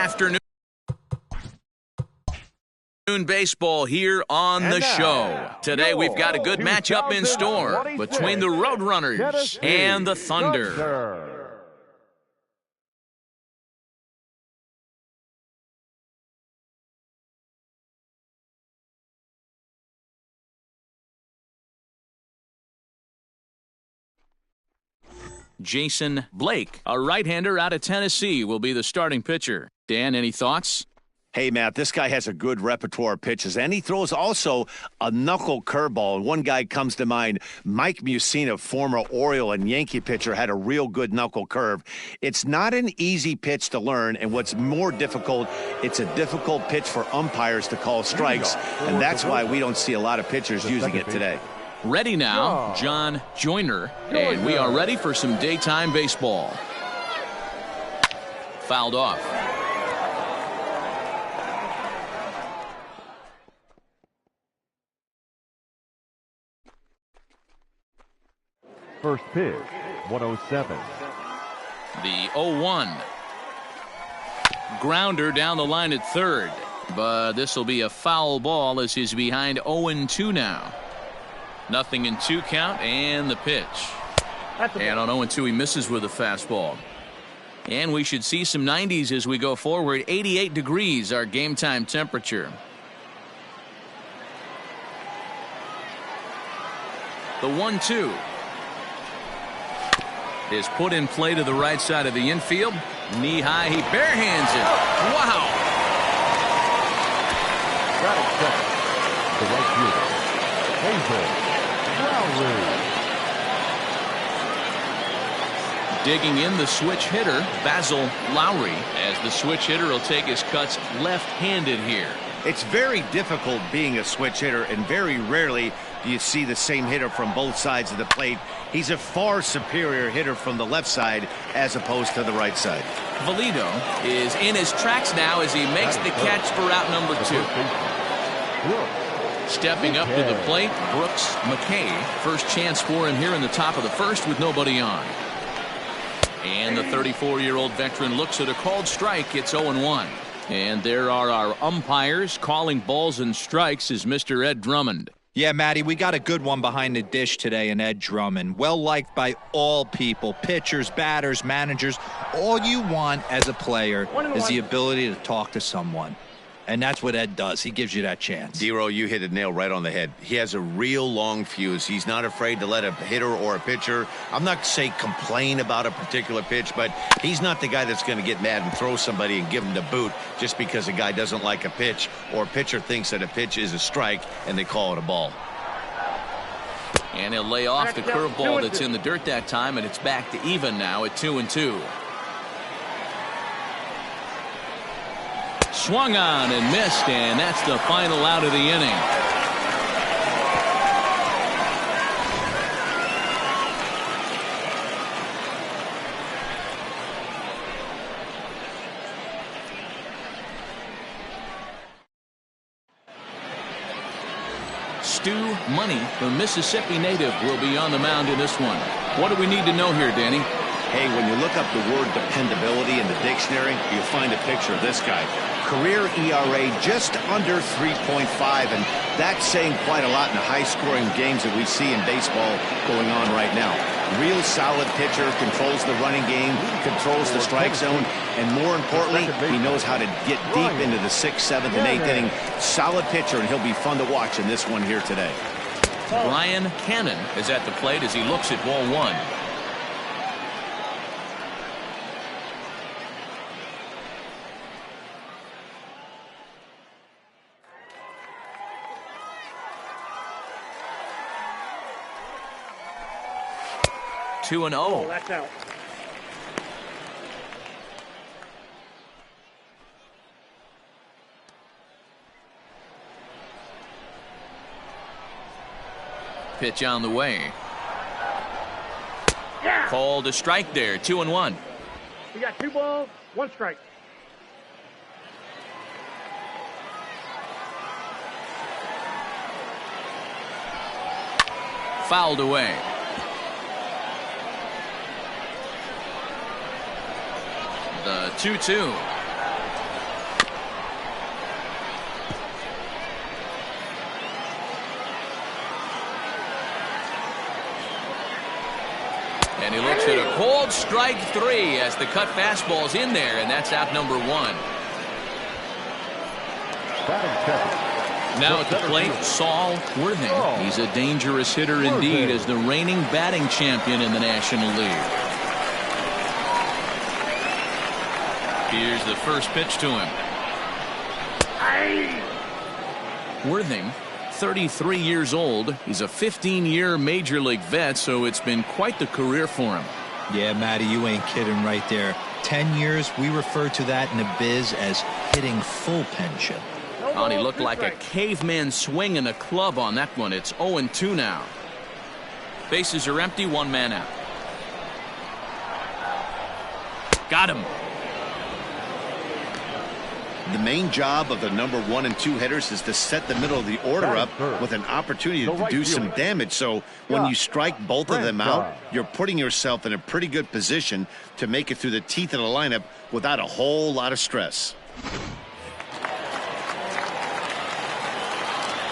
afternoon baseball here on the show. Today we've got a good matchup in store between the Roadrunners and the Thunder. Jason Blake, a right-hander out of Tennessee, will be the starting pitcher. Dan, any thoughts? Hey, Matt, this guy has a good repertoire of pitches, and he throws also a knuckle curveball. And one guy comes to mind, Mike Mussina, former Oriole and Yankee pitcher, had a real good knuckle curve. It's not an easy pitch to learn, and what's more difficult, it's a difficult pitch for umpires to call strikes, and that's why we don't see a lot of pitchers using it today. Ready now, John Joyner, and we are ready for some daytime baseball. Fouled off. First pitch, 107. The 0-1. Grounder down the line at third, but this will be a foul ball as he's behind 0-2 now. 0-2 count, and the pitch. And on 0-2 he misses with a fastball. And we should see some 90s as we go forward. 88 degrees our game time temperature. The 1-2 is put in play to the right side of the infield. Knee high, he barehands it. Wow. The right fielder, Hazel. Digging in the switch hitter, Basil Lowry, as the switch hitter will take his cuts left-handed here. It's very difficult being a switch hitter, and very rarely do you see the same hitter from both sides of the plate. He's a far superior hitter from the left side as opposed to the right side. Valido is in his tracks now as he makes the catch for out number 2. Stepping up to the plate, Brooks McKay. First chance for him here in the top of the first with nobody on. And the 34-year-old veteran looks at a called strike. It's 0-1. And there are our umpires calling balls and strikes is Mr. Ed Drummond. Yeah, Matty, we got a good one behind the dish today in Ed Drummond. Well-liked by all people, pitchers, batters, managers. All you want as a player is the ability to talk to someone. And that's what Ed does. He gives you that chance. Dero, you hit a nail right on the head. He has a real long fuse. He's not afraid to let a hitter or a pitcher, I'm not say complain about a particular pitch, but he's not the guy that's going to get mad and throw somebody and give him the boot just because a guy doesn't like a pitch or a pitcher thinks that a pitch is a strike and they call it a ball. And he'll lay off the curveball that's in the dirt that time, and it's back to even now at 2-2. Swung on and missed, and that's the final out of the inning. Stu Money, the Mississippi native, will be on the mound in this one. What do we need to know here, Danny? Hey, when you look up the word dependability in the dictionary, you'll find a picture of this guy. Career ERA just under 3.5, and that's saying quite a lot in the high-scoring games that we see in baseball going on right now. Real solid pitcher, controls the running game, controls the strike zone, and more importantly, he knows how to get deep into the 6th, 7th, and 8th inning. Solid pitcher, and he'll be fun to watch in this one here today. Brian Cannon is at the plate as he looks at ball 1. Two and 0. That's out. Pitch on the way. Yeah. Called a strike there. 2-1. We got 2 balls, 1 strike. Fouled away. The 2-2. And he looks at a cold strike 3 as the cut fastball's in there, and that's out number 1. Now at the plate, Saul Worthing. He's a dangerous hitter indeed as the reigning batting champion in the National League. Here's the first pitch to him. Worthing, 33 years old. He's a 15-year major league vet, so it's been quite the career for him. Yeah, Matty, you ain't kidding right there. 10 years, we refer to that in the biz as hitting full pension. Oh, he looked like a caveman swinging a club on that one. It's 0-2 now. Bases are empty, 1 man out. Got him. The main job of the number 1 and 2 hitters is to set the middle of the order up with an opportunity to do some damage. So when you strike both of them out, you're putting yourself in a pretty good position to make it through the teeth of the lineup without a whole lot of stress.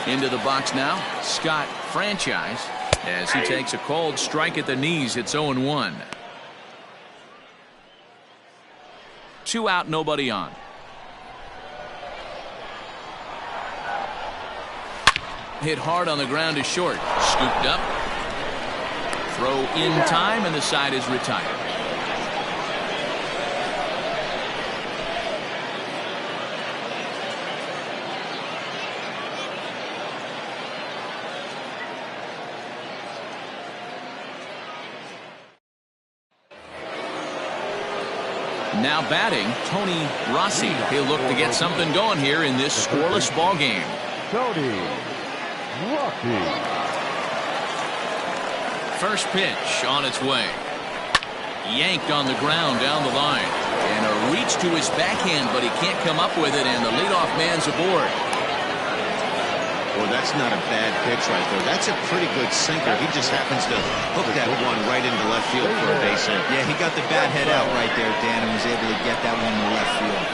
Into the box now, Scott Franchise, as he takes a cold strike at the knees. It's 0-1. 2 out, nobody on. Hit hard on the ground to short. Scooped up. Throw in time, and the side is retired. Now batting, Tony Rossi. He'll look to get something going here in this scoreless ball game. Tony Rossi. First pitch on its way. Yanked on the ground down the line. And a reach to his backhand, but he can't come up with it, and the leadoff man's aboard. Well, that's not a bad pitch right there. That's a pretty good sinker. He just happens to hook that one right into left field for a base hit. Yeah, he got the bat head out right there, Dan, and was able to get that one to left field.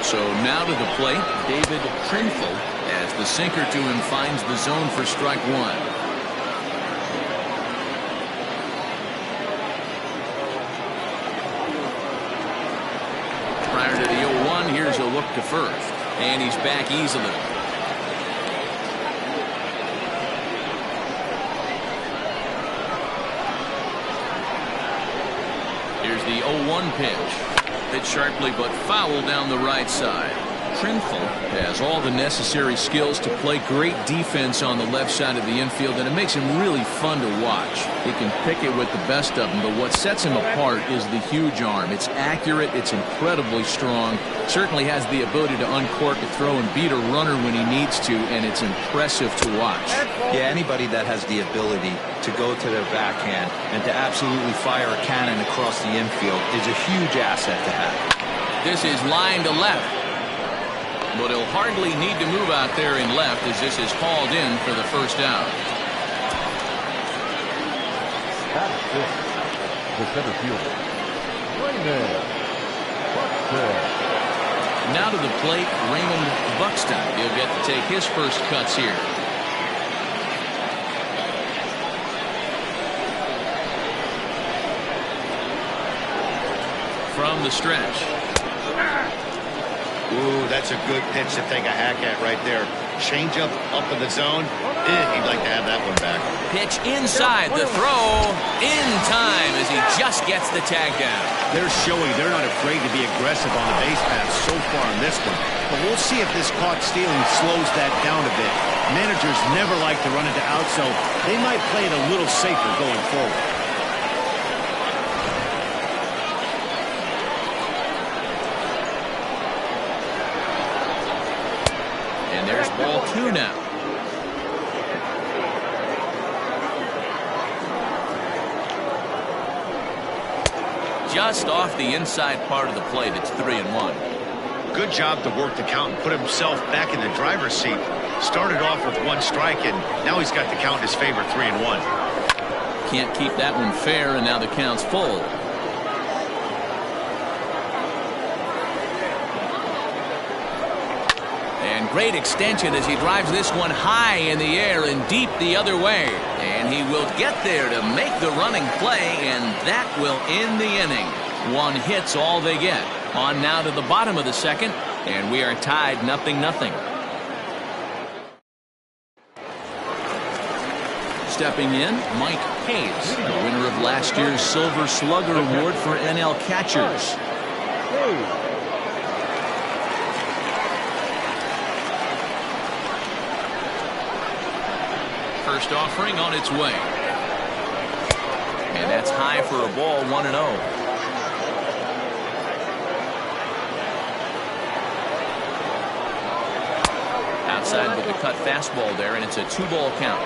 So now to the plate, David Trinfel, as the sinker to him finds the zone for strike 1. Prior to the 0-1, here's a look to first, and he's back easily. Here's the 0-1 pitch. Hit sharply but foul down the right side. Trinfel has all the necessary skills to play great defense on the left side of the infield, and it makes him really fun to watch. He can pick it with the best of them, but what sets him apart is the huge arm. It's accurate, it's incredibly strong, certainly has the ability to uncork a throw and beat a runner when he needs to, and it's impressive to watch. Yeah, anybody that has the ability to go to their backhand and to absolutely fire a cannon across the infield is a huge asset to have. This is line to left. But he'll hardly need to move out there in left as this is hauled in for the first out. That's it. The center fielder, Raymond Buxton. Now to the plate, Raymond Buxton. He'll get to take his first cuts here. From the stretch. Ooh, that's a good pitch to take a hack at right there. Change up in the zone. He'd like to have that one back. Pitch inside, the throw in time as he just gets the tag down. They're showing they're not afraid to be aggressive on the base path so far in this one. But we'll see if this caught stealing slows that down a bit. Managers never like to run into out, so they might play it a little safer going forward. There's ball 2 now. Just off the inside part of the plate, it's 3-1. Good job to work the count and put himself back in the driver's seat. Started off with 1 strike, and now he's got the count in his favor, 3-1. Can't keep that one fair, and now the count's full. And great extension as he drives this one high in the air and deep the other way. And he will get there to make the running play, and that will end the inning. One hit's all they get. On now to the bottom of the second, and we are tied 0-0. Stepping in, Mike Hayes, the winner of last year's Silver Slugger Award for NL catchers. First offering on its way. And that's high for a ball, 1-0. Outside with the cut fastball there, and it's a 2-ball count.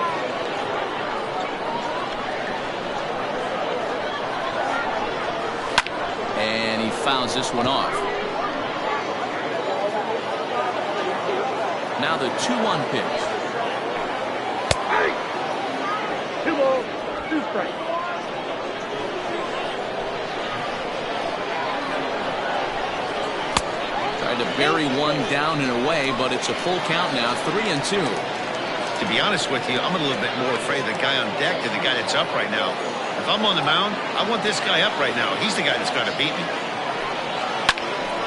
And he fouls this one off. Now the 2-1 pitch. 2 balls, 2 strikes. Tried to bury one down and away, but it's a full count now, 3-2. To be honest with you, I'm a little bit more afraid of the guy on deck than the guy that's up right now. If I'm on the mound, I want this guy up right now. He's the guy that's got to beat me.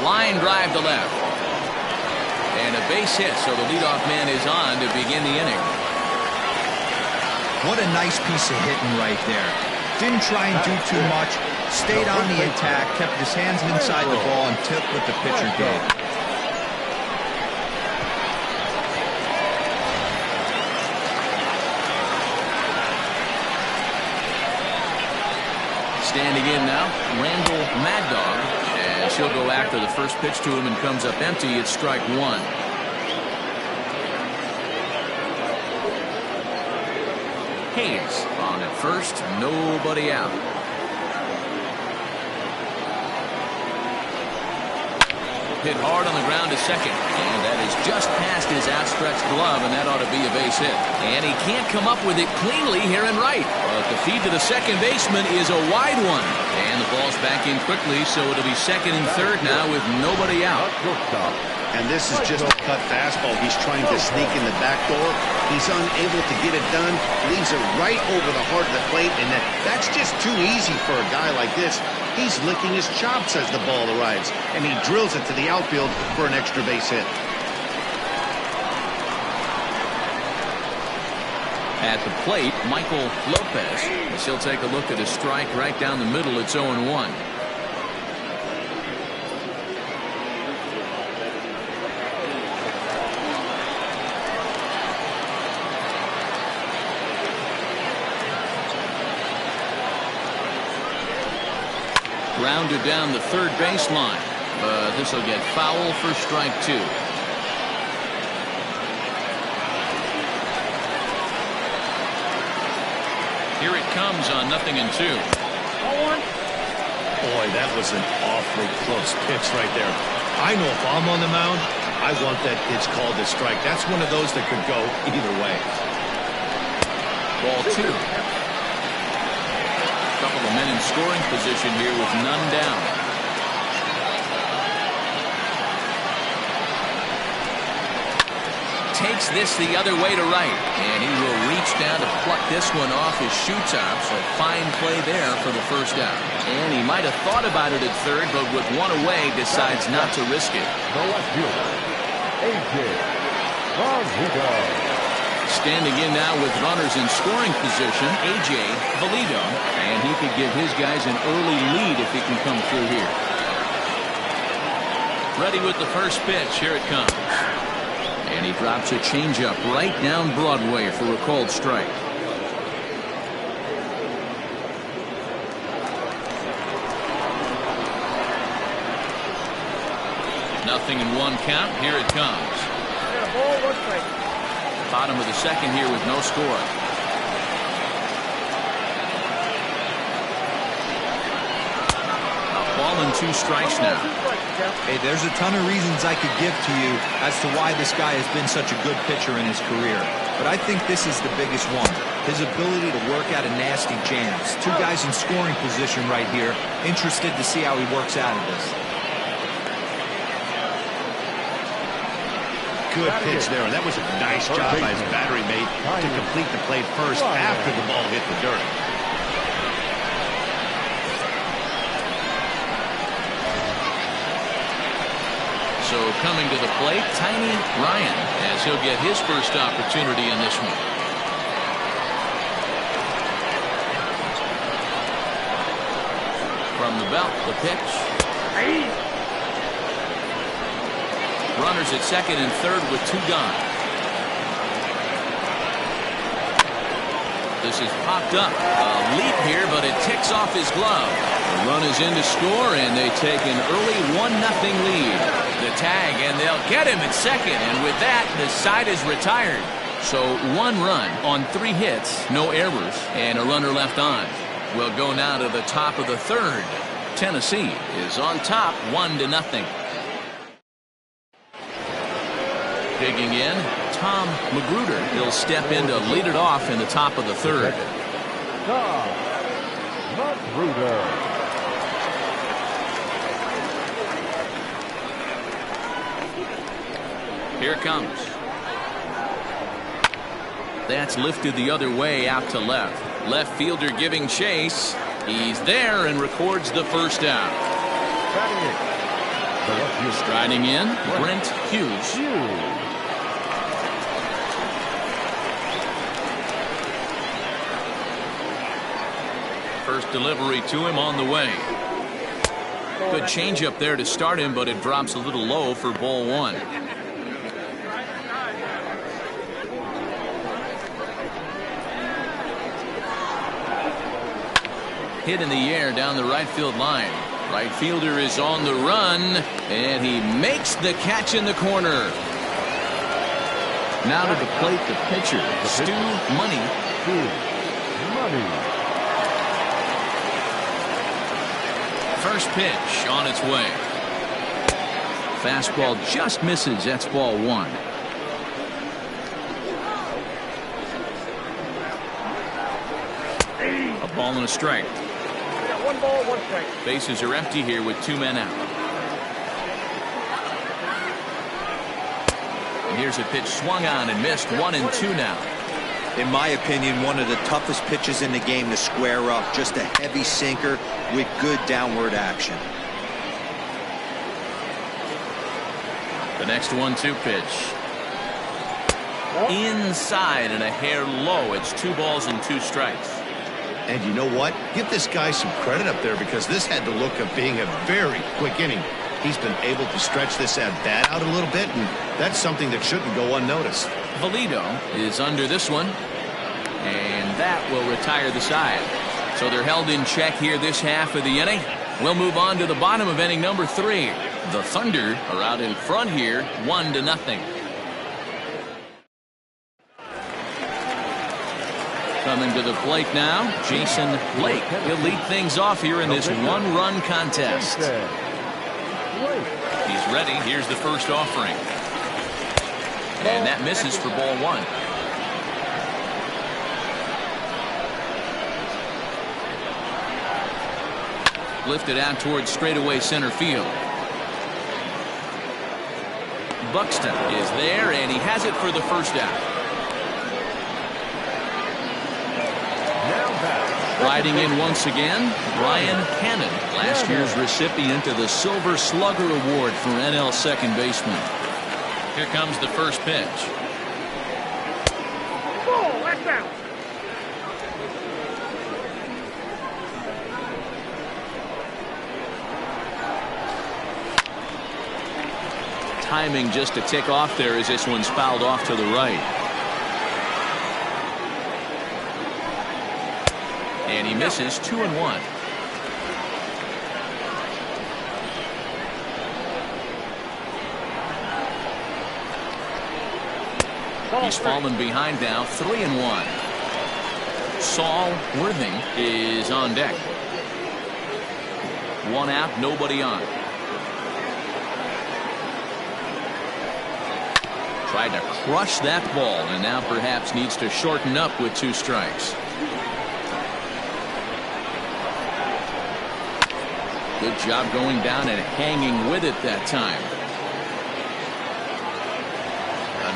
Line drive to left. And a base hit, so the leadoff man is on to begin the inning. What a nice piece of hitting right there. Didn't try and do too much. Stayed on the attack, kept his hands inside the ball, and took what the pitcher gave. Standing in now, Randall Mad Dog, as he'll go after the first pitch to him and comes up empty. It's strike one. Hayes on at first, nobody out. Hit hard on the ground to second, and that is just past his outstretched glove, and that ought to be a base hit. And he can't come up with it cleanly here in right, but the feed to the second baseman is a wide one, and the ball's back in quickly, so it'll be second and third now with nobody out. And this is just a cut fastball. He's trying to sneak in the back door. He's unable to get it done. Leaves it right over the heart of the plate, and that's just too easy for a guy like this. He's licking his chops as the ball arrives, and he drills it to the outfield for an extra base hit. At the plate, Michael Lopez, as he'll take a look at a strike right down the middle. It's 0-1. Rounded down the third baseline, but this will get foul for strike two. Here it comes on 0-2. Boy, that was an awfully close pitch right there. I know if I'm on the mound, I want that pitch called a strike. That's one of those that could go either way. Ball two. Couple of men in scoring position here with none down. Takes this the other way to right, and he will reach down to pluck this one off his shoe top. So fine play there for the first out. And he might have thought about it at third, but with one away, decides not to risk it. The left fielder, A.J. Valido. Standing in now with runners in scoring position, A.J. Valido, and he could give his guys an early lead if he can come through here. Ready with the first pitch. Here it comes. And he drops a changeup right down Broadway for a called strike. Nothing in one count. Here it comes. And a ball, 1 strike. Bottom of the second here with no score. A ball and 2 strikes now. Hey, there's a ton of reasons I could give to you as to why this guy has been such a good pitcher in his career. But I think this is the biggest one. His ability to work out of nasty jams. 2 guys in scoring position right here. Interested to see how he works out of this. good pitch there, and that was a nice job by his battery mate to complete the play first after the ball hit the dirt. So coming to the plate, Tiny Ryan, as he'll get his first opportunity in this one. From the belt, the pitch. Runners at second and third with 2 gone. This is popped up. A leap here, but it ticks off his glove. The run is in to score, and they take an early 1-0 lead. The tag, and they'll get him at second, and with that, the side is retired. So 1 run on 3 hits, no errors, and a runner left on. We'll go now to the top of the third. Tennessee is on top 1-0. Digging in, Tom Magruder. He'll step in to lead it off in the top of the third. Tom Magruder. Here it comes. That's lifted the other way out to left. Left fielder giving chase. He's there and records the first out. Striding in, Brent Hughes. First delivery to him on the way. Good changeup there to start him, but it drops a little low for ball 1. Hit in the air down the right field line. Right fielder is on the run, and he makes the catch in the corner. Now to the plate, the pitcher, Stu Money. First pitch on its way. Fastball just misses. That's ball 1. A ball and a strike. 1 ball, 1 strike. Bases are empty here with 2 men out. And here's a pitch swung on and missed. 1-2 now. In my opinion, one of the toughest pitches in the game to square up. Just a heavy sinker with good downward action. The next 1-2 pitch. Inside and a hair low. It's 2 balls and 2 strikes. And you know what? Give this guy some credit up there, because this had the look of being a very quick inning. He's been able to stretch this at-bat out a little bit, and that's something that shouldn't go unnoticed. Valido is under this one, and that will retire the side. So they're held in check here this half of the inning. We'll move on to the bottom of inning number 3. The Thunder are out in front here, 1-0. Coming to the plate now, Jason Blake. He'll lead things off here in this 1-run contest. He's ready. Here's the first offering. And that misses for ball 1. Lifted out towards straightaway center field. Buxton is there, and he has it for the first out. Riding in once again, Brian Cannon, last year's recipient of the Silver Slugger Award for NL second baseman. Here comes the first pitch. Ball, that's out. Timing just to tick off there as this one's fouled off to the right. And he misses. 2-1. He's fallen behind now. 3-1. Saul Worthing is on deck. 1 out, nobody on. Tried to crush that ball, and now perhaps needs to shorten up with 2 strikes. Good job going down and hanging with it that time.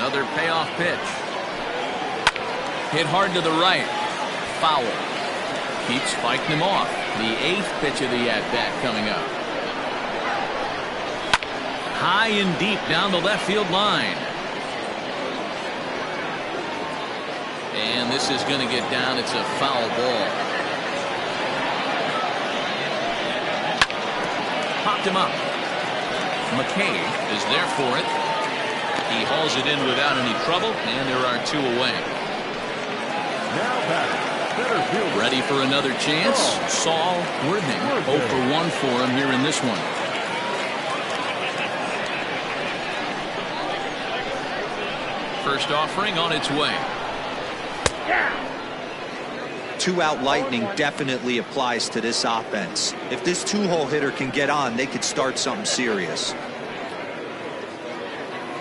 Another payoff pitch. Hit hard to the right. Foul. Keeps fighting him off. The 8th pitch of the at-bat coming up. High and deep down the left field line. And this is going to get down. It's a foul ball. Popped him up. McKay is there for it. He hauls it in without any trouble, and there are 2 away. Now batting, center fielder. Ready for another chance. Saul Worthing. 0 for 1 for him here in this one. First offering on its way. 2-out lightning definitely applies to this offense. If this 2-hole hitter can get on, they could start something serious.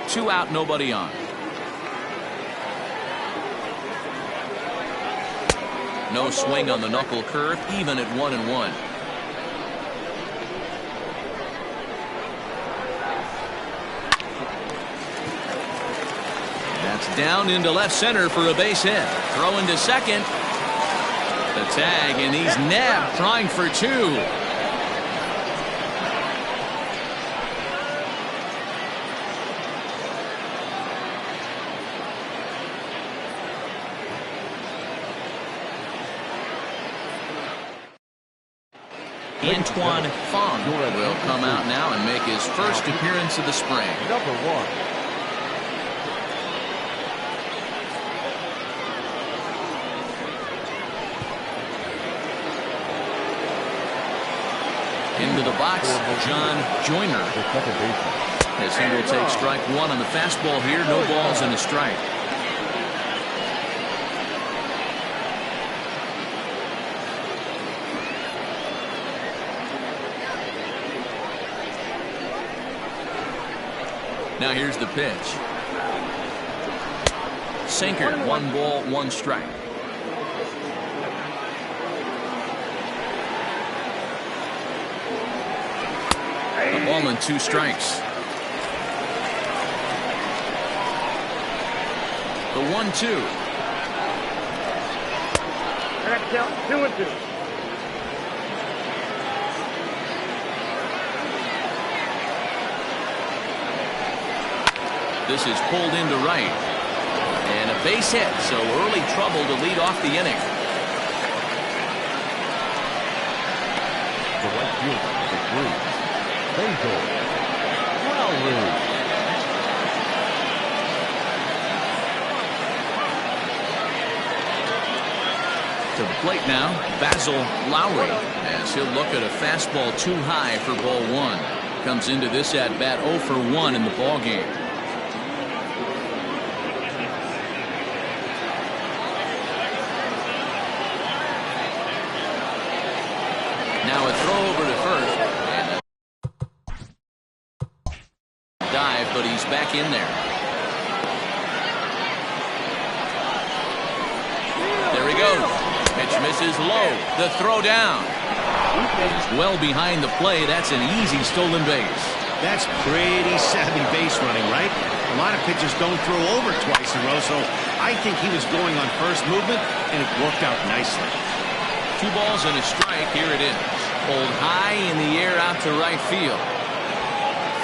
2 out, nobody on. No swing on the knuckle curve, even at 1-1. That's down into left center for a base hit. Throw into second. The tag, and he's nabbed, trying for 2. Antoine Fong will come out now and make his first appearance of the spring. Number 1. Into the box, John Joyner, as he will take strike 1 on the fastball here. No balls and a strike. Now here's the pitch. Sinker, 1 ball, 1 strike. A ball and 2 strikes. The 1-2. That's count 2-2. This is pulled into right. And a base hit, so early trouble to lead off the inning. The right fielder is a Cruz. Basil. Lowry. To the plate now, Basil Lowry, as he'll look at a fastball too high for ball 1. Comes into this at bat 0 for 1 in the ball game. Now a throw over to first. And a dive, but he's back in there. There he goes. Pitch misses low. The throw down. Well behind the play. That's an easy stolen base. That's pretty savvy base running, right? A lot of pitchers don't throw over twice in a row, so I think he was going on first movement, and it worked out nicely. 2 balls and a strike. Here it is. Pulled high in the air out to right field.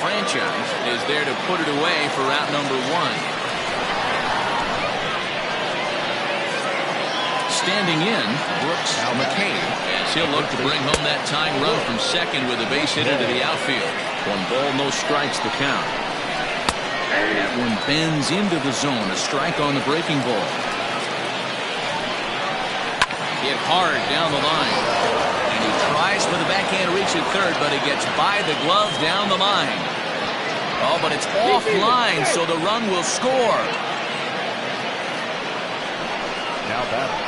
Franchise is there to put it away for out number 1. Standing in, Brooks McKay, as he'll look to bring home that tying run from second with a base hit into the outfield. 1 ball, no strikes to count. That one bends into the zone. A strike on the breaking ball. Hit hard down the line. And he tries for the backhand reach at third, but he gets by the glove down the line. Oh, but it's offline, so the run will score. Now batting,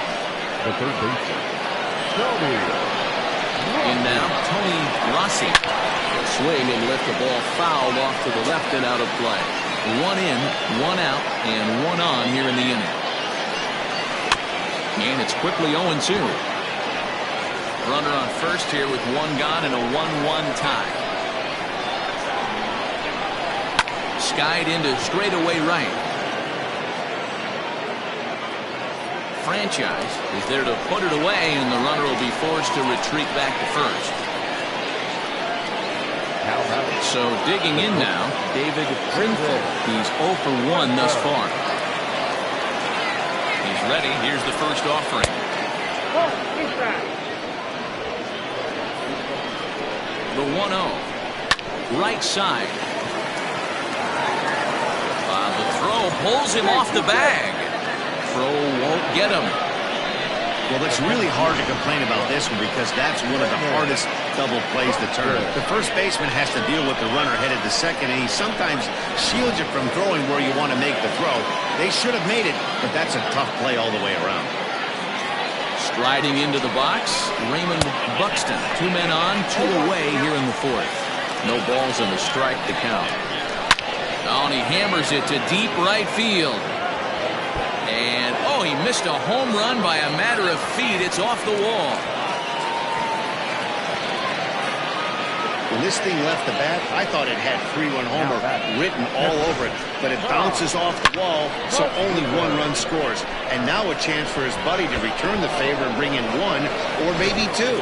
the third baseman, Tony. In now, Tony Rossi. Swing and lift the ball foul off to the left and out of play. 1 in, 1 out, and 1 on here in the inning. And it's quickly 0-2. Runner on first here with 1 gone and a 1-1 tie. Skied into straightaway right. franchise is there to put it away, and the runner will be forced to retreat back to first. So digging in now, David Mudville. He's 0 for 1 thus far. He's ready. Here's the first offering. The 1-0. Right side. The throw pulls him off the bag. Throw won't get him. Well, it's really hard to complain about this one because that's one of the hardest double plays to turn. The first baseman has to deal with the runner headed to second, and he sometimes shields you from throwing where you want to make the throw. They should have made it, but that's a tough play all the way around. Striding into the box, Raymond Buxton. 2 men on, 2 away here in the fourth. No balls and a strike to count. Oh, and he hammers it to deep right field. And, oh, he missed a home run by a matter of feet. It's off the wall. When this thing left the bat, I thought it had 3-run homer written all over it, but it bounces off the wall, so only 1 run scores. And now a chance for his buddy to return the favor and bring in 1 or maybe 2.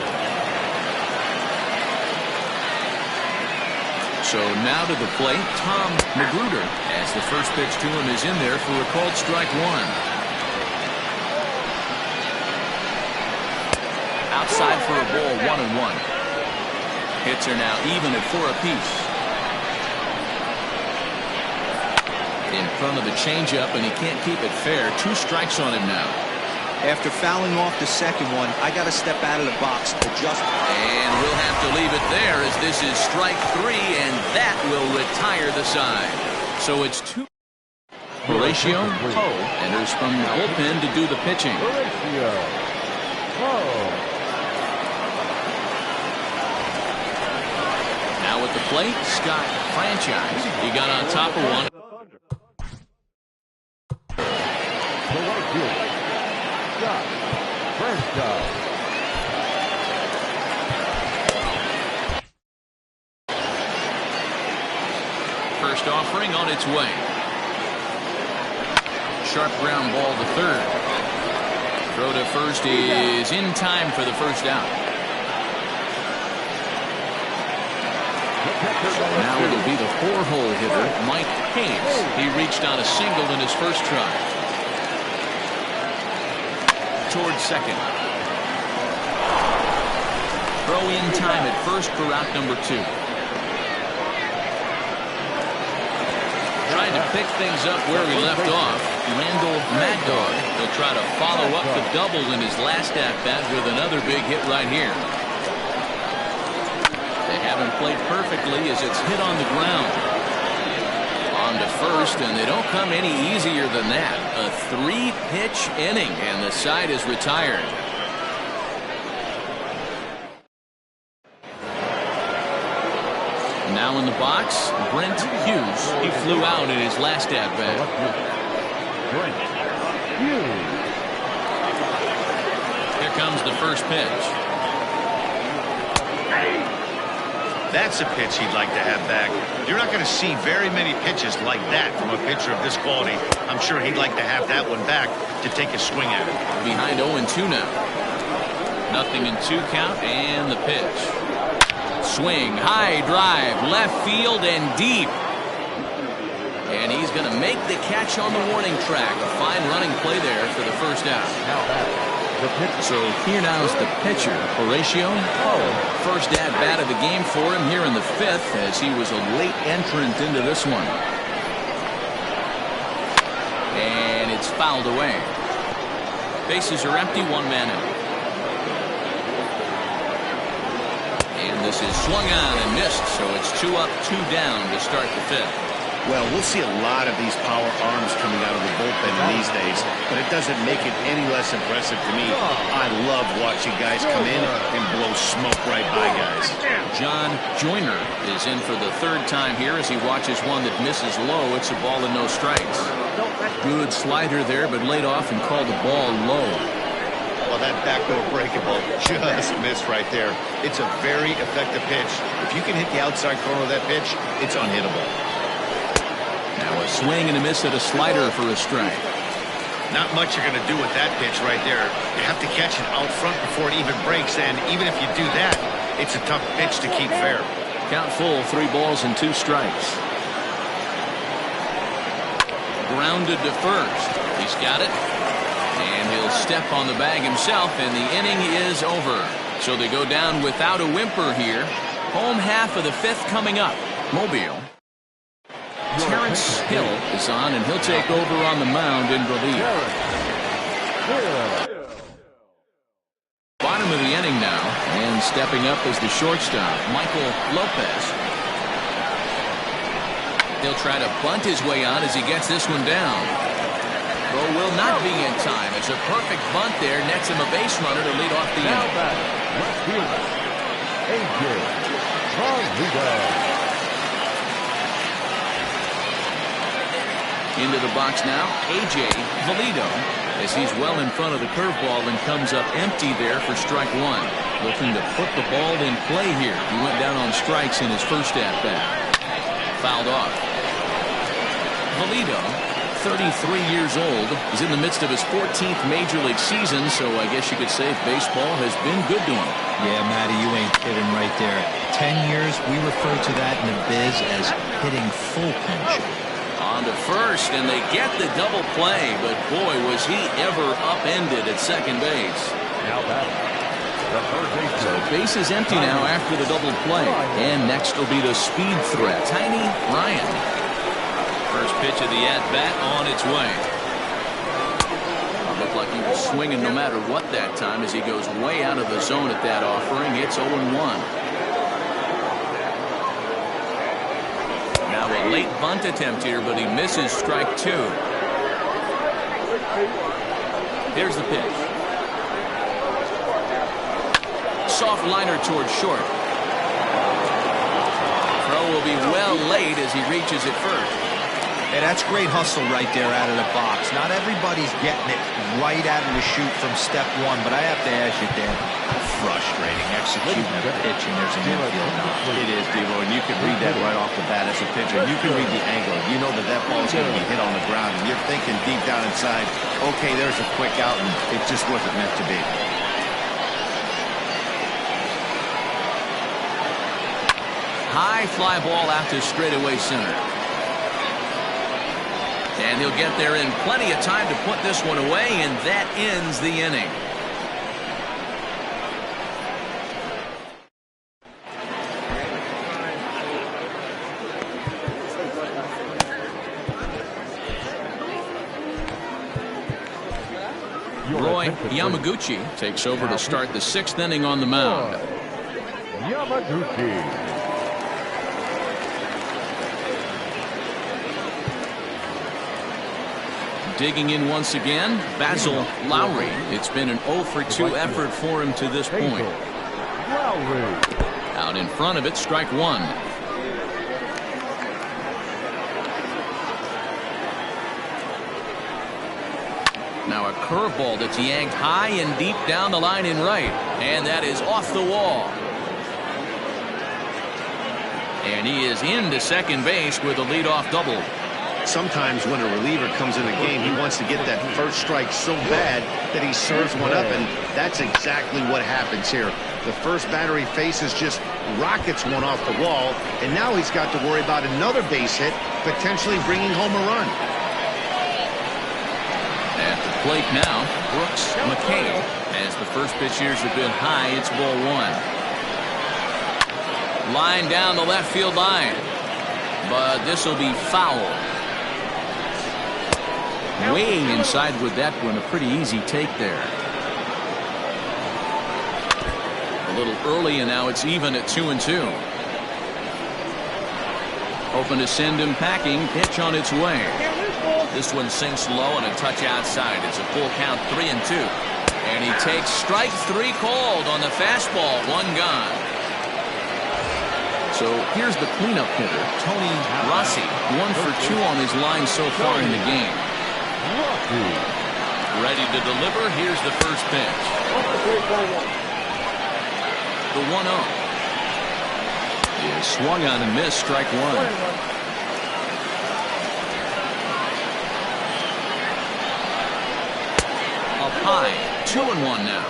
So now to the plate, Tom Magruder, as the first pitch to him is in there for a called strike 1. Outside for a ball, 1-1. Hits are now even at 4 apiece. In front of the changeup, and he can't keep it fair. 2 strikes on him now. After fouling off the second one, I got to step out of the box, adjust. And we'll have to leave it there as this is strike 3, and that will retire the side. So it's 2. Horatio Poe enters from the bullpen to do the pitching. Now at the plate, Scott Franchise. He got on top of one. First offering on its way. Sharp ground ball to third. Throw to first is in time for the first out. Now it'll be the 4-hole hitter, Mike Hayes. He reached on a single in his first try. Towards second. Throw in time at first for out number 2. Trying to pick things up where he left off. Randall Mad Dog. He'll try to follow up the double in his last at-bat with another big hit right here. They haven't played perfectly as it's hit on the ground. On to first, and they don't come any easier than that. A 3-pitch inning, and the side is retired. Now in the box, Brent Hughes. He flew out in his last at-bat. Here comes the first pitch. That's a pitch he'd like to have back. You're not going to see very many pitches like that from a pitcher of this quality. I'm sure he'd like to have that one back to take a swing at it. Behind 0-2 now. 0-2 count, and the pitch. Swing, high drive, left field and deep. And he's going to make the catch on the warning track. A fine running play there for the first out. So here now is the pitcher, Horatio Poe. First at-bat of the game for him here in the 5th as he was a late entrant into this one. And it's fouled away. Bases are empty, 1 man out. And this is swung on and missed, so it's 2 up, 2 down to start the 5th. Well, we'll see a lot of these power arms coming out of the bullpen in these days, but it doesn't make it any less impressive to me. I love watching guys come in and blow smoke right by guys. John Joyner is in for the 3rd time here as he watches one that misses low. It's a ball and no strikes. Good slider there, but laid off and called the ball low. Well, that backdoor breaking ball just missed right there. It's a very effective pitch. If you can hit the outside corner of that pitch, it's unhittable. Now a swing and a miss at a slider for a strike. Not much you're going to do with that pitch right there. You have to catch it out front before it even breaks, and even if you do that, it's a tough pitch to keep fair. Count full, 3 balls and 2 strikes. Grounded to first. He's got it. And he'll step on the bag himself, and the inning is over. So they go down without a whimper here. Home half of the 5th coming up. Mobile. Terrence Hill is on, and he'll take over on the mound in relief. Bottom of the inning now, and stepping up is the shortstop, Michael Lopez. He'll try to bunt his way on as he gets this one down. Throw will not be in time. It's a perfect bunt there. Nets him a base runner to lead off the inning. Left fielder, A.J. Valido. Into the box now, A.J. Valido, as he's well in front of the curveball and comes up empty there for strike 1. Looking to put the ball in play here. He went down on strikes in his first at-bat. Fouled off. Valido, 33 years old, is in the midst of his 14th Major League season, so I guess you could say baseball has been good to him. Yeah, Matty, you ain't kidding right there. 10 years, we refer to that in the biz as hitting full pinch. On to first, and they get the double play, but boy, was he ever upended at second base. Now batting, the third baseman. So base is empty now after the double play, and next will be the speed threat, Tiny Ryan. First pitch of the at-bat on its way. Looked like he was swinging no matter what that time as he goes way out of the zone at that offering. It's 0-1. Now a late bunt attempt here, but he misses strike 2. Here's the pitch. Soft liner towards short. Throw will be well late as he reaches it first. Hey, that's great hustle right there out of the box. Not everybody's getting it right out of the chute from step 1, but I have to ask you, Dan, how frustrating executing a pitch and there's an infield knock. It is, Devo, and you can read that right off the bat as a pitcher. You can read the angle. You know that ball is going to be hit on the ground, and you're thinking deep down inside, okay, there's a quick out, and it just wasn't meant to be. High fly ball out to straightaway center. And he'll get there in plenty of time to put this one away, and that ends the inning. Roy Yamaguchi takes over to start the 6th inning on the mound. Yamaguchi. Digging in once again, Basil Lowry. It's been an 0-for-2 effort for him to this point. Out in front of it, strike 1. Now a curveball that's yanked high and deep down the line in right, and that is off the wall. And he is into second base with a leadoff double. Sometimes when a reliever comes in the game, he wants to get that first strike so bad that he serves one up, and that's exactly what happens here. The first batter he faces just rockets one off the wall, and now he's got to worry about another base hit, potentially bringing home a run. At the plate now, Brooks McKay. As the first pitch here's a bit high, it's ball 1. Line down the left field line, but this will be foul. Way inside with that one, a pretty easy take there. A little early, and now it's even at 2-2. Hoping to send him packing. Pitch on its way. This one sinks low and a touch outside. It's a full count, 3-2. And he takes strike 3 called on the fastball. 1 gone. So here's the cleanup hitter, Tony Rossi. 1 for 2 on his line so far in the game. Ready to deliver. Here's the first pitch. The 1-0. Is swung on and missed. Strike 1. high. 2-1 now.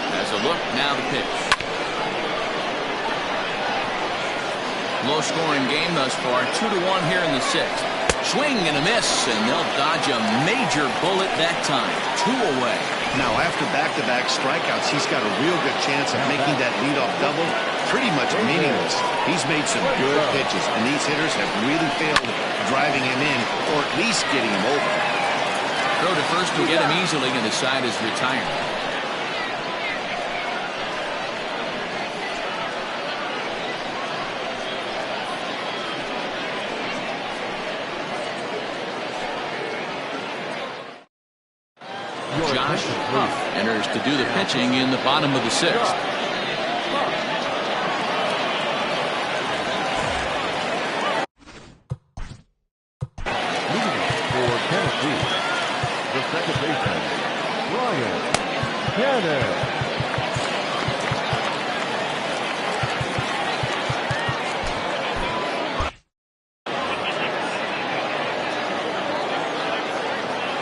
Has a look, now the pitch. Low-scoring game thus far, 2-1 here in the sixth. Swing and a miss, and they'll dodge a major bullet that time. 2 away. Now, after back-to-back strikeouts, he's got a real good chance of making that leadoff double pretty much meaningless. He's made some good pitches, and these hitters have really failed driving him in or at least getting him over. Throw to first will get him easily, and the side is retired. Josh Huff enters to do the pitching in the bottom of the sixth. Leading for Tennessee, the second baseman, Ryan Cannon.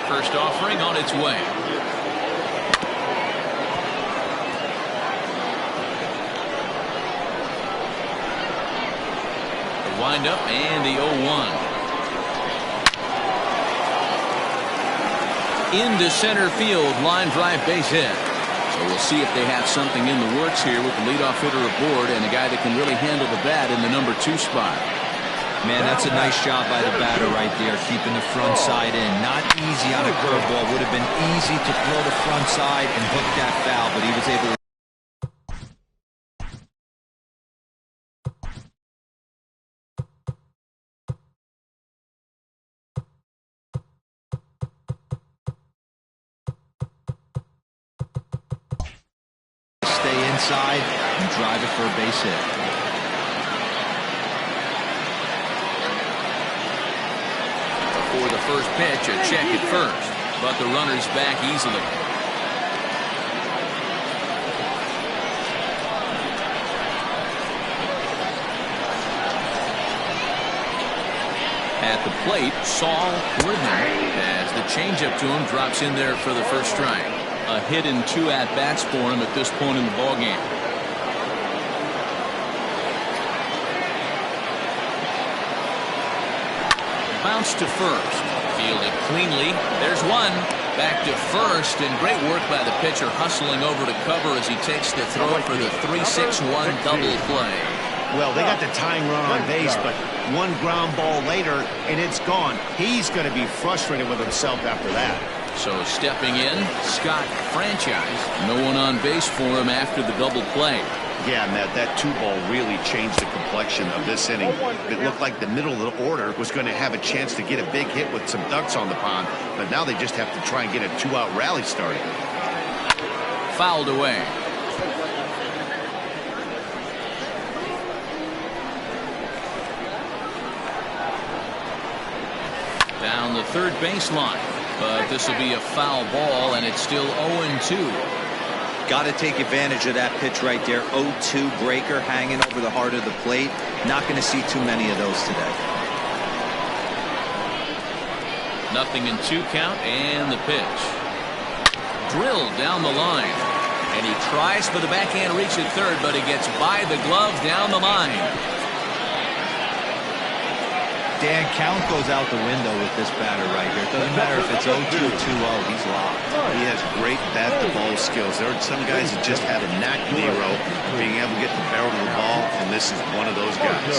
First offering on its way. The windup and the 0-1. Into center field, line drive base hit. So we'll see if they have something in the works here with the leadoff hitter aboard and a guy that can really handle the bat in the number 2 spot. Man, that's a nice job by the batter right there, keeping the front side in. Not easy on a curveball. Would have been easy to throw the front side and hook that foul, but he was able to. Stay inside and drive it for a base hit. For the first pitch, a check at first, but the runner's back easily. At the plate, Saul Worthing as the changeup to him drops in there for the first strike. A hit and 2 at-bats for him at this point in the ballgame. Bounce to first. Fielded cleanly. There's one. Back to first, and great work by the pitcher hustling over to cover as he takes the throw for the 3-6-1 double play. Well, they got the tying run on base, but one ground ball later, and it's gone. He's going to be frustrated with himself after that. So stepping in, Scott Franchise. No one on base for him after the double play. Yeah, Matt, that 2-ball really changed the complexion of this inning. It looked like the middle of the order was going to have a chance to get a big hit with some ducks on the pond, but now they just have to try and get a 2-out rally started. Fouled away. Down the third baseline, but this will be a foul ball, and it's still 0-2. Got to take advantage of that pitch right there. 0-2 breaker hanging over the heart of the plate. Not going to see too many of those today. Nothing in 2 count, and the pitch. Drilled down the line. And he tries for the backhand reach at third, but he gets by the glove down the line. Dan, count goes out the window with this batter right here. It doesn't matter if it's 0-2 or 2-0. He's locked. He has great bat-to-ball skills. There are some guys that just have a knack, Nero, being able to get the barrel of the ball, and this is one of those guys.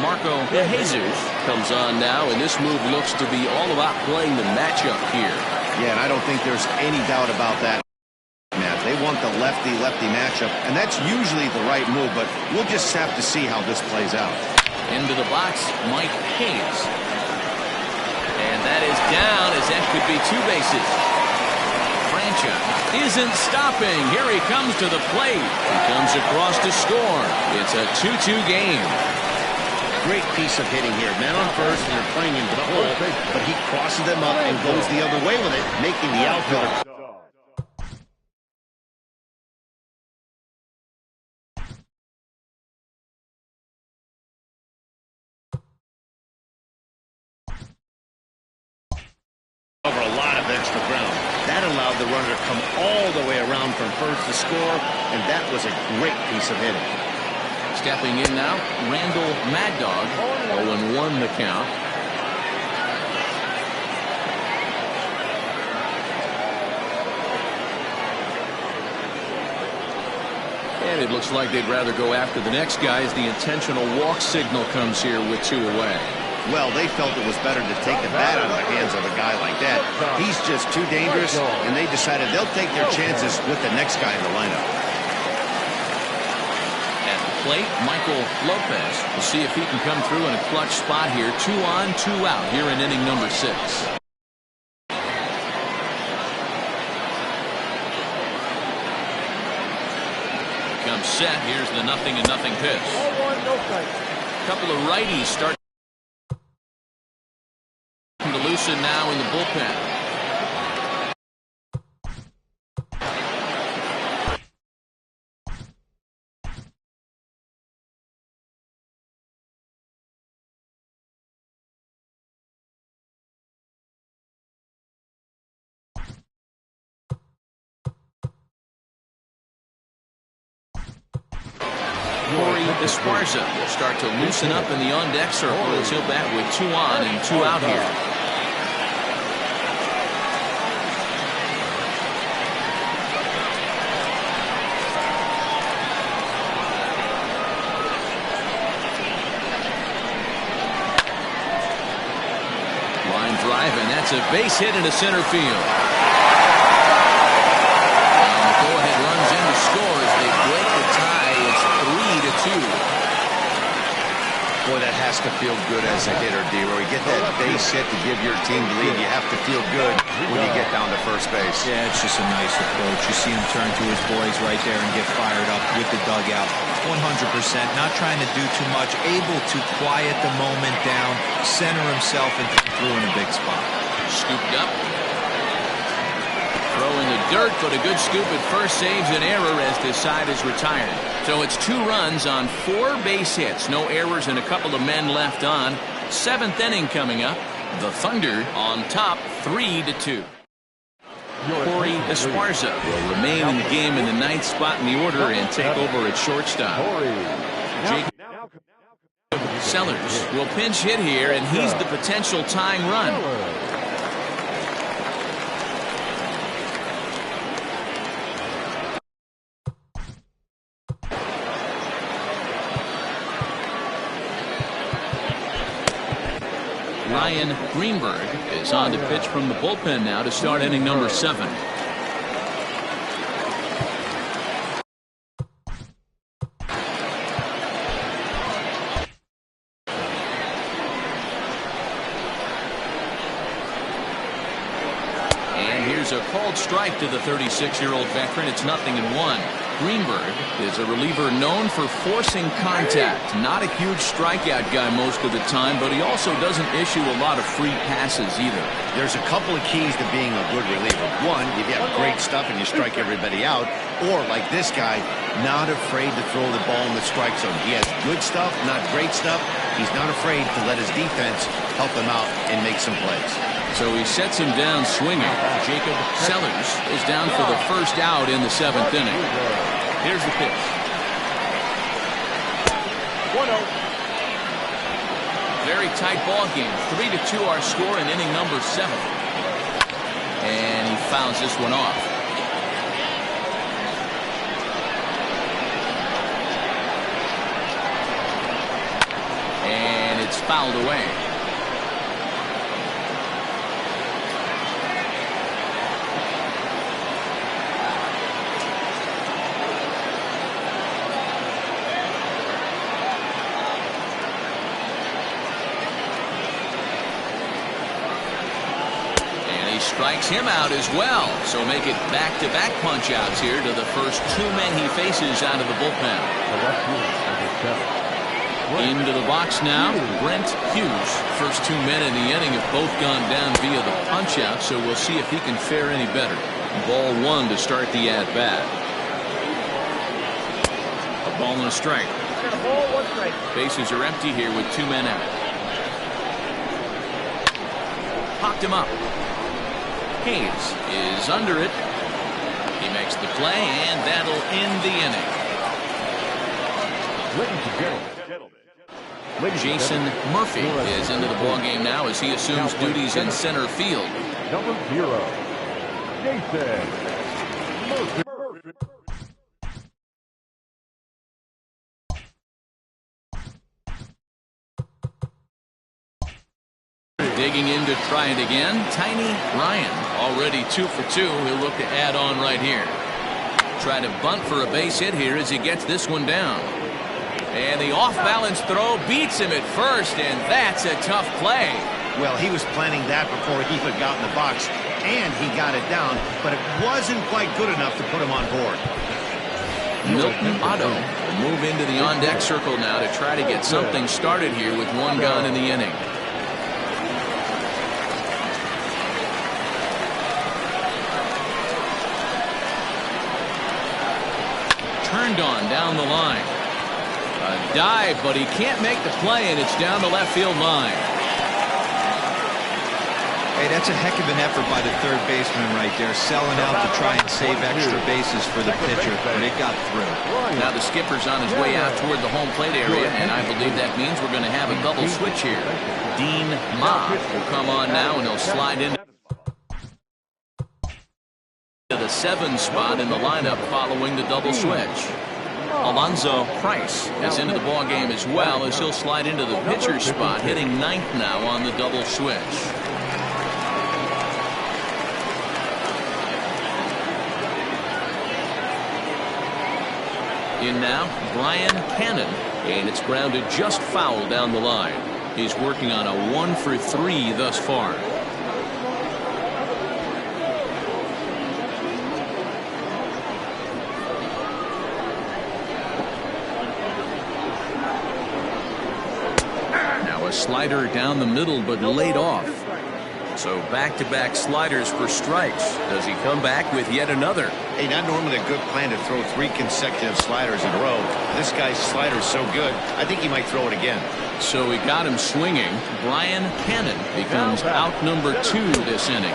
Marco Jesus comes on now, and this move looks to be all about playing the matchup here. Yeah, and I don't think there's any doubt about that, Matt. They want the lefty-lefty matchup, and that's usually the right move, but we'll just have to see how this plays out. Into the box, Mike Hayes. And that is down, as that could be 2 bases. Franchise isn't stopping. Here he comes to the plate. He comes across to score. It's a 2-2 game. Great piece of hitting here. Man on first, and they're playing into the hole, but he crosses them up and goes the other way with it, making the outfielder the runner to come all the way around from first to score, and that was a great piece of hitting. Stepping in now, Randall Mad Dog. 0-1 the count. And it looks like they'd rather go after the next guy as the intentional walk signal comes here with 2 away. Well, they felt it was better to take the bat out of the hands of a guy like that. He's just too dangerous, and they decided they'll take their chances with the next guy in the lineup. At the plate, Michael Lopez. We'll see if he can come through in a clutch spot here. 2 on, 2 out here in inning number 6. Comes set. Here's the 0-0 pitch. Couple of righties start to loosen now in the bullpen. Esparza will start to loosen up in the on-deck circle as he'll bat with 2 on and 2 out here. Line drive, and that's a base hit into center field. And the go-ahead runs in to score as they break the tie. It's 3-2. Boy, that has to feel good as a hitter, D-Roy. You get that base hit to give your team the lead. You have to feel good when you get down to first base. Yeah, it's just a nice approach. You see him turn to his boys right there and get fired up with the dugout. 100%. Not trying to do too much. Able to quiet the moment down, center himself, and through in a big spot. Scooped up. Throw in the dirt, but a good scoop at first saves an error as this side is retired. So it's 2 runs on 4 base hits. No errors and a couple of men left on. 7th inning coming up. The Thunder on top 3-2. Corey Esparza will remain in the game in the 9th spot in the order and take over at shortstop. Jacob Sellers will pinch hit here, and he's the potential tying run. Ryan Greenberg is on to pitch from the bullpen now to start inning number 7. And here's a called strike to the 36-year-old veteran. It's 0-1. Greenberg is a reliever known for forcing contact. Not a huge strikeout guy most of the time, but he also doesn't issue a lot of free passes either. There's a couple of keys to being a good reliever. One, if you have great stuff and you strike everybody out, or like this guy, not afraid to throw the ball in the strike zone. He has good stuff, not great stuff. He's not afraid to let his defense help him out and make some plays. So he sets him down swinging. Jacob Sellers is down for the first out in the 7th inning. Here's the pitch. 1-0. Very tight ball game. 3-2 our score in inning number 7. And he fouls this one off. And it's fouled away. Strikes him out as well. So make it back-to-back punch-outs here to the first 2 men he faces out of the bullpen. Into the box now, Brent Hughes. First 2 men in the inning have both gone down via the punch-out, so we'll see if he can fare any better. Ball 1 to start the at-bat. A ball and a strike. Bases are empty here with 2 men out. Popped him up. Hayes is under it. He makes the play, and that'll end the inning. Jason Murphy is into the ballgame now as he assumes duties in center field. Number 0, Jason Murphy. Digging in to try it again, Tiny Ryan, already 2 for 2. He'll look to add on right here. Try to bunt for a base hit here as he gets this one down. And the off-balance throw beats him at first, and that's a tough play. Well, he was planning that before he even got in the box, and he got it down, but it wasn't quite good enough to put him on board. Milton Otto will move into the on-deck circle now to try to get something started here with one gun in the inning. Turned on down the line. A dive, but he can't make the play, and it's down the left field line. Hey, that's a heck of an effort by the third baseman right there, selling out to try and save extra bases for the pitcher, but it got through. Now the skipper's on his way out toward the home plate area, and I believe that means we're going to have a double switch here. Dean Ma will come on now, and he'll slide into the 7 spot in the lineup following the double switch. Alonzo Price is into the ball game as well as he'll slide into the pitcher spot, hitting 9th now on the double switch. In now, Brian Cannon, and it's grounded just foul down the line. He's working on a 1 for 3 thus far. A slider down the middle, but laid off. So back-to-back sliders for strikes. Does he come back with yet another? Hey, not normally a good plan to throw 3 consecutive sliders in a row. This guy's slider's so good, I think he might throw it again. So he got him swinging. Brian Cannon becomes out number 2 this inning.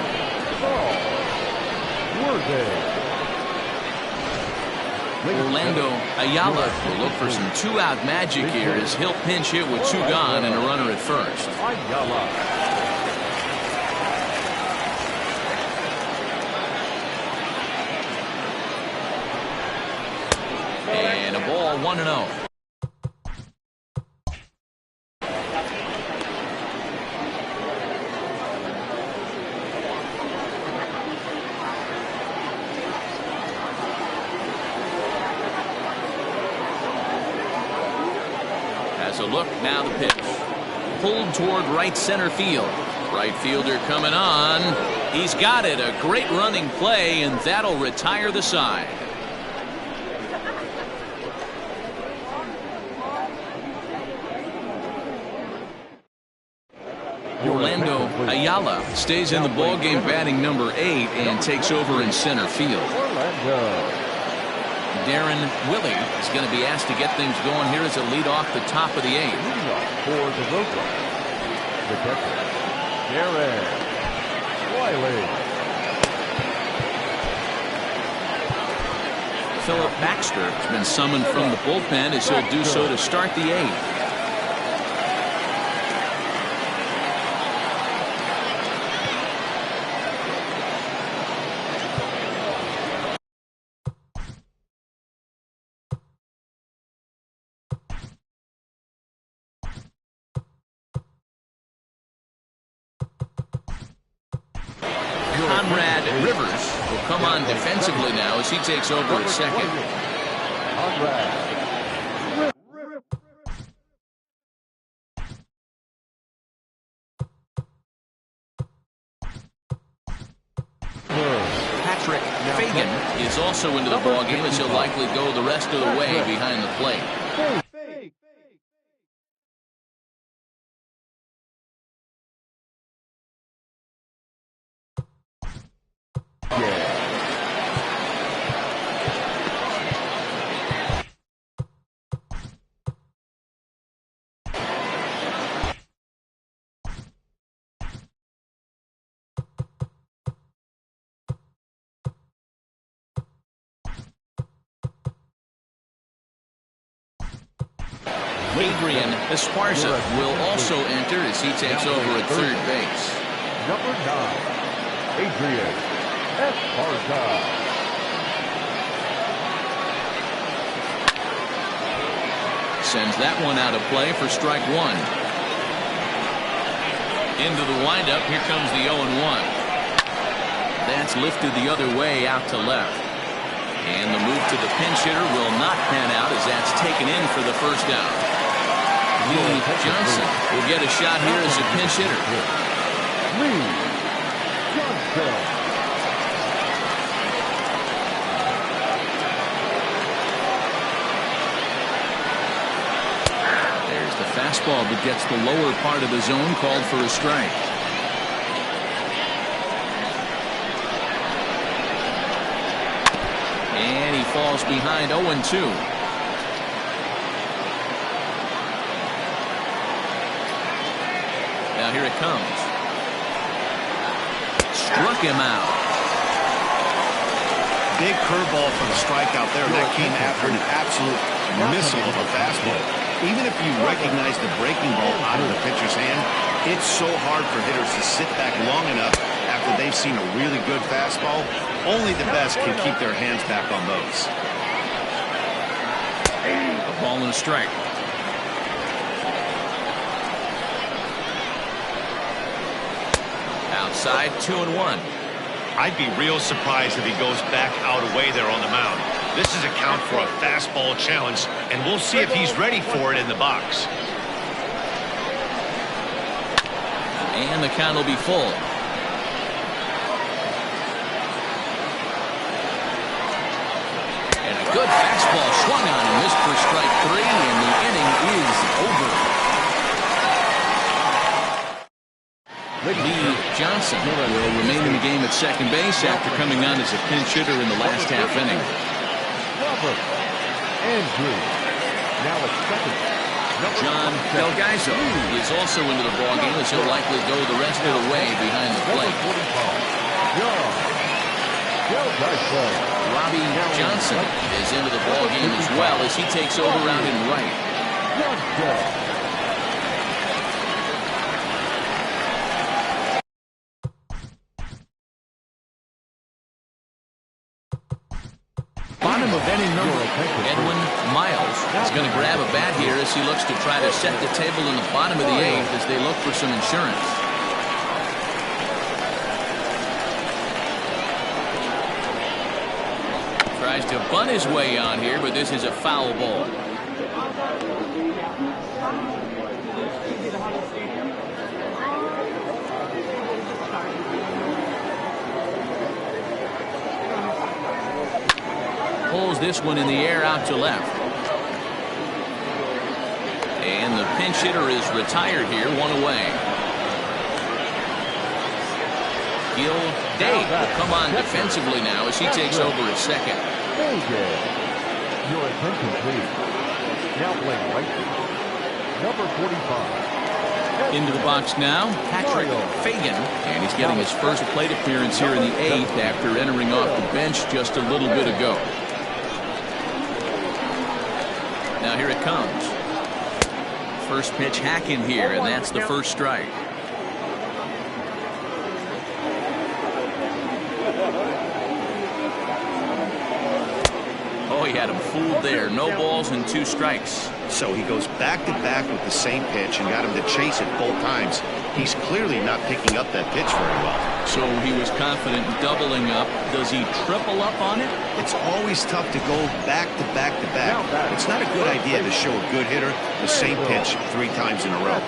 Orlando Ayala will look for some 2-out magic here as he'll pinch hit with 2 gone and a runner at first. And a ball 1-0. A look, now the pitch. Pulled toward right center field. Right fielder coming on. He's got it. A great running play, and that'll retire the side. Orlando Ayala stays in the ballgame batting number 8 and takes over in center field. Darren Willie is going to be asked to get things going here as a lead off the top of the 8th. For the Roca, the catcher, Darren Wiley. Philip Baxter has been summoned from the bullpen as he'll do so to start the 8th. Conrad Rivers will come on defensively now as he takes over at second. Patrick Fagan is also into the ballgame as he'll likely go the rest of the way behind the plate. Adrian Esparza will also enter as he takes over at third base. Number 9, Adrian Esparza. Sends that one out of play for strike one. Into the windup. Here comes the 0-1. That's lifted the other way out to left. And the move to the pinch hitter will not pan out as that's taken in for the first out. Lee Johnson will get a shot here as a pinch hitter. Lee Johnson. There's the fastball that gets the lower part of the zone, called for a strike. And he falls behind 0-2. Now here it comes. Struck him out. Big curveball for the strikeout there. That came after an absolute missile of a fastball. Even if you recognize the breaking ball out of the pitcher's hand, it's so hard for hitters to sit back long enough after they've seen a really good fastball. Only the best can keep their hands back on those. A ball and a strike. Outside, 2-1. I'd be real surprised if he goes back out away there on the mound. This is a count for a fastball challenge, and we'll see if he's ready for it in the box. And the count will be full. And a good fastball swung on and missed for strike 3, and the inning is over. Lee Johnson will remain in the game at second base after coming on as a pinch hitter in the last half inning. Robert Andrew. Now at second. John Delgaizo is also into the ballgame as he'll likely go the rest of the way behind the plate. Robbie Johnson is into the ballgame as well as he takes over out in right. Bottom of inning number, Edwin Miles is going to grab a bat here as he looks to try to set the table in the bottom of the 8th as they look for some insurance. Tries to bunt his way on here, but this is a foul ball. Pulls this one in the air out to left. And the pinch hitter is retired here, one away. Gil Day will come on defensively now as he takes over at second. Your attention, please. Now playing right field. Number 45. Into the box now, Patrick Fagan, and he's getting his first plate appearance here in the 8th after entering off the bench just a little bit ago. Now here it comes. First pitch hacking here, and that's the first strike. Oh, he had him fooled there. No balls and 2 strikes. So he goes back-to-back with the same pitch and got him to chase it both times. He's clearly not picking up that pitch very well. So he was confident doubling up. Does he triple up on it? It's always tough to go back-to-back-to-back. It's not a good idea to show a good hitter the same pitch 3 times in a row.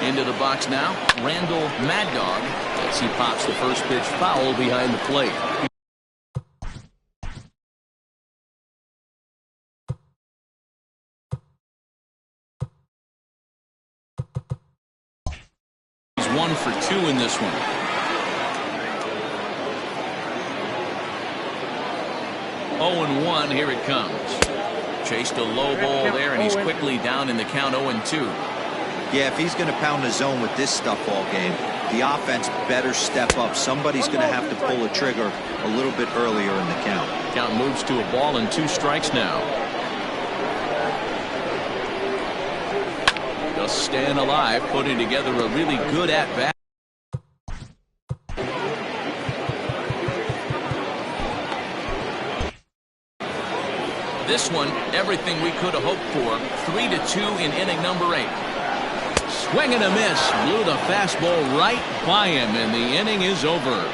Into the box now, Randall Mad Dog as he pops the first pitch foul behind the plate. He's 1 for 2 in this one. Oh and 1, here it comes. Chased a low ball there, and he's quickly down in the count 0-2. Yeah, if he's going to pound the zone with this stuff all game, the offense better step up. Somebody's going to have to pull a trigger a little bit earlier in the count. Count moves to a ball and 2 strikes now. Just staying alive, putting together a really good at-bat. This one, everything we could have hoped for. 3-2 in inning number 8. Swing and a miss. Blew the fastball right by him, and the inning is over.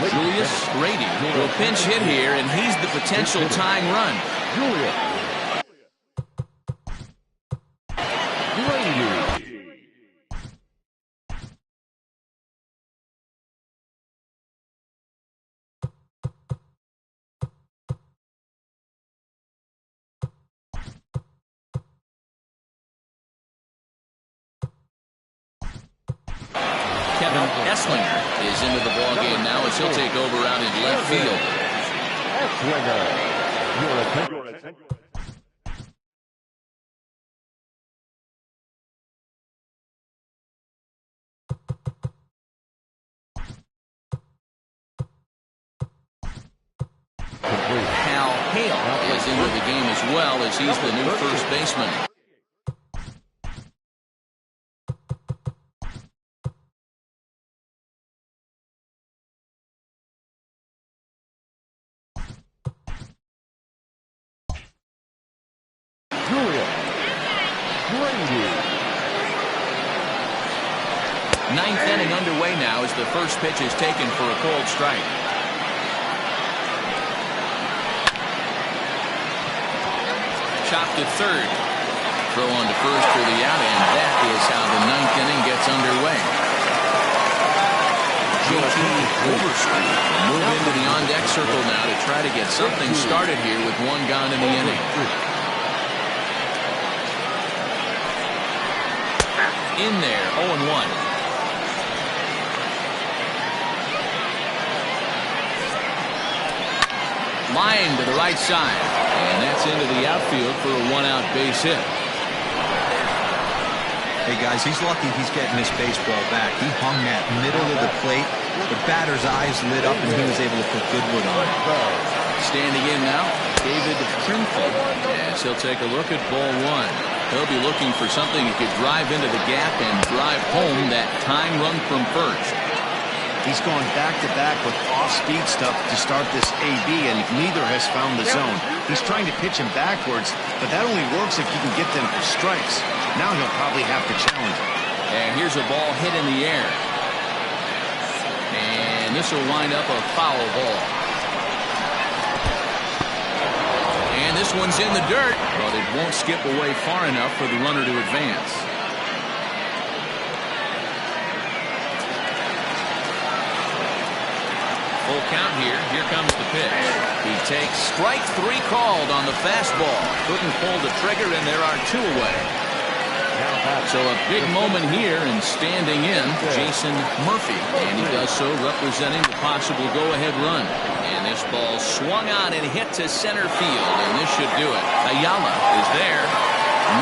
Julius Grady will pinch hit here, and he's the potential tying run. Julius Grady. Kevin Esslinger is into the ballgame now as he'll take over out in left field. Esslinger. Your attention. Hal Hale is into the game as well as he's the new first baseman. Julius Grady. 9th inning underway now as the first pitch is taken for a cold strike. Chopped at third. Throw on to first for the out, and that is how the 9th inning gets underway. JT Overstreet will move into the on-deck circle now to try to get something started here with 1 gone in the inning. In there, 0-1. Line to the right side, and that's into the outfield for a 1-out base hit. Hey, guys, he's lucky he's getting this baseball back. He hung that middle of the plate. The batter's eyes lit up, and he was able to put good wood on it. Standing in now, David Trimble, as he'll take a look at ball 1. He'll be looking for something he could drive into the gap and drive home that tying run from first. He's gone back-to-back with off-speed stuff to start this AB, and neither has found the zone. He's trying to pitch him backwards, but that only works if you can get them for strikes. Now he'll probably have to challenge him. And here's a ball hit in the air. And this will wind up a foul ball. And this one's in the dirt, but it won't skip away far enough for the runner to advance. Full count here. Here comes the pitch. He takes strike 3 called on the fastball. Couldn't pull the trigger, and there are 2 away. So a big moment here, and standing in, Jason Murphy. And he does so representing the possible go-ahead run. And this ball swung on and hit to center field, and this should do it. Ayala is there,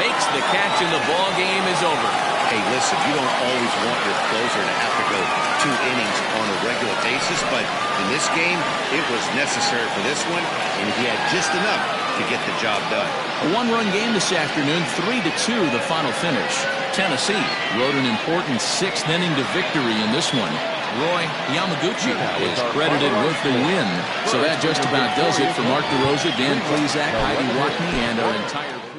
makes the catch, and the ball game is over. Hey, listen, you don't always want your closer to have to go 2 innings on a regular basis, but in this game, it was necessary for this one, and he had just enough to get the job done. A 1-run game this afternoon, 3-2 the final finish. Tennessee rode an important 6th inning to victory in this one. Roy Yamaguchi is credited with the win. So that just about does it for Mark DeRosa, Dan Plesac, Heidi Watney, and our entire